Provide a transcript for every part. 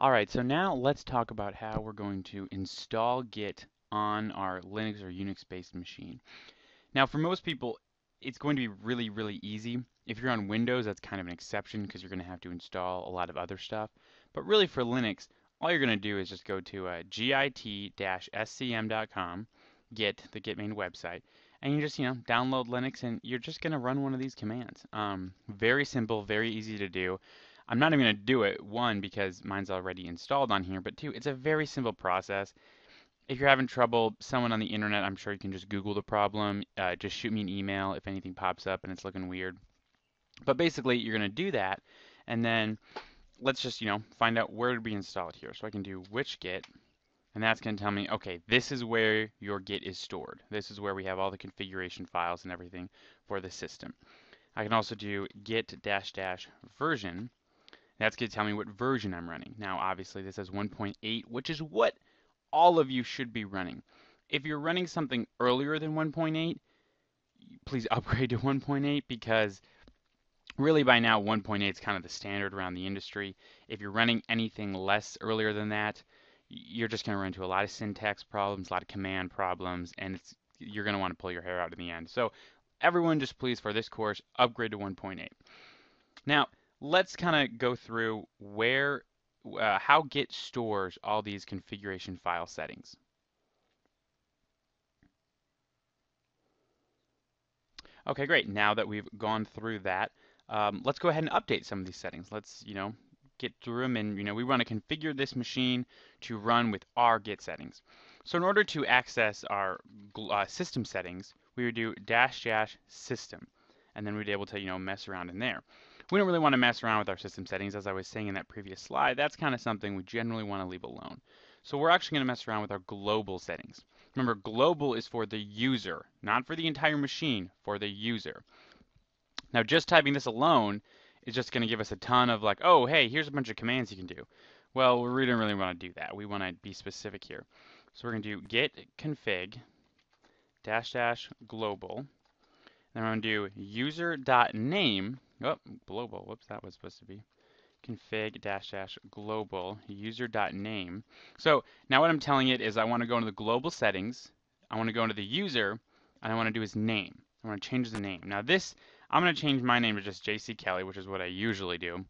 Alright, so now let's talk about how we're going to install Git on our Linux or Unix-based machine. Now, for most people, it's going to be really, really easy. If you're on Windows, that's kind of an exception because you're going to have to install a lot of other stuff. But really for Linux, all you're going to do is just go to git-scm.com, Git, the Git main website, and you just, download Linux and you're just going to run one of these commands. Very simple, very easy to do. I'm not even going to do it, one, because mine's already installed on here, but two, it's a very simple process. If you're having trouble, someone on the internet, I'm sure you can just Google the problem. Just shoot me an email if anything pops up and it's looking weird. But basically, you're going to do that, and then let's just, find out where to be installed here. So I can do which Git, and that's going to tell me, okay, this is where your Git is stored. This is where we have all the configuration files and everything for the system. I can also do git dash dash version. That's going to tell me what version I'm running. Now, obviously, this says 1.8, which is what all of you should be running. If you're running something earlier than 1.8, please upgrade to 1.8 because really by now 1.8 is kind of the standard around the industry. If you're running anything less earlier than that, you're just going to run into a lot of syntax problems, a lot of command problems, and you're going to want to pull your hair out in the end. So everyone just please, for this course, upgrade to 1.8. Now, let's kind of go through how Git stores all these configuration file settings. Okay, great. Now that we've gone through that, let's go ahead and update some of these settings. Let's, get through them, and we want to configure this machine to run with our Git settings. So in order to access our system settings, we would do dash dash system, and then we'd be able to, mess around in there. We don't really want to mess around with our system settings, as I was saying in that previous slide. That's kind of something we generally want to leave alone. So we're actually going to mess around with our global settings. Remember, global is for the user, not for the entire machine, for the user. Now, just typing this alone is just going to give us a ton of like, oh, hey, here's a bunch of commands you can do. Well, we don't really want to do that. We want to be specific here. So we're going to do git config dash dash global. Then we're going to do user.name. Oh, global. Whoops, that was supposed to be config dash dash global user.name. So now what I'm telling it is I want to go into the global settings, I want to go into the user, and I want to do his name. I want to change the name. Now this, I'm going to change my name to just JC Kelly, which is what I usually do.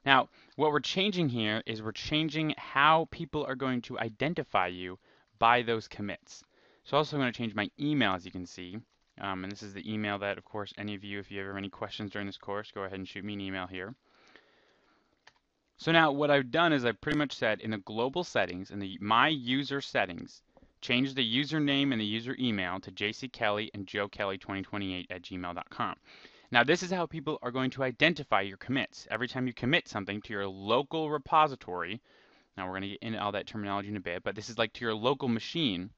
Now what we're changing here is we're changing how people are going to identify you by those commits. So also I'm going to change my email, as you can see. And this is the email that, of course, any of you, if you ever have any questions during this course, go ahead and shoot me an email here. So now what I've done is I've pretty much said in the global settings, in the my user settings, change the username and the user email to jckelly and joekelly2028@gmail.com. Now this is how people are going to identify your commits. Every time you commit something to your local repository, now we're going to get into all that terminology in a bit, but this is like to your local machine.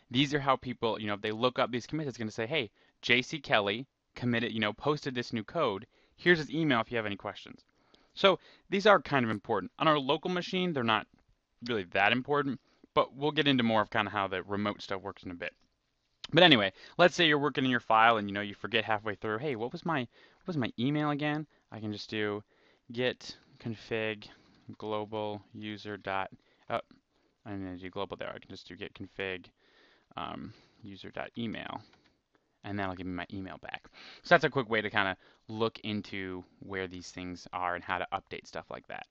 These are how people, if they look up these commits, it's going to say, hey, JC Kelly committed, posted this new code. Here's his email if you have any questions. So these are kind of important. On our local machine, they're not really that important, but we'll get into more of kind of how the remote stuff works in a bit. But anyway, let's say you're working in your file and you forget halfway through, hey, what was my email again? I can just do git config global user dot, oh, I'm going to do global there. I can just do git config user.email, and that'll give me my email back. So that's a quick way to kind of look into where these things are and how to update stuff like that.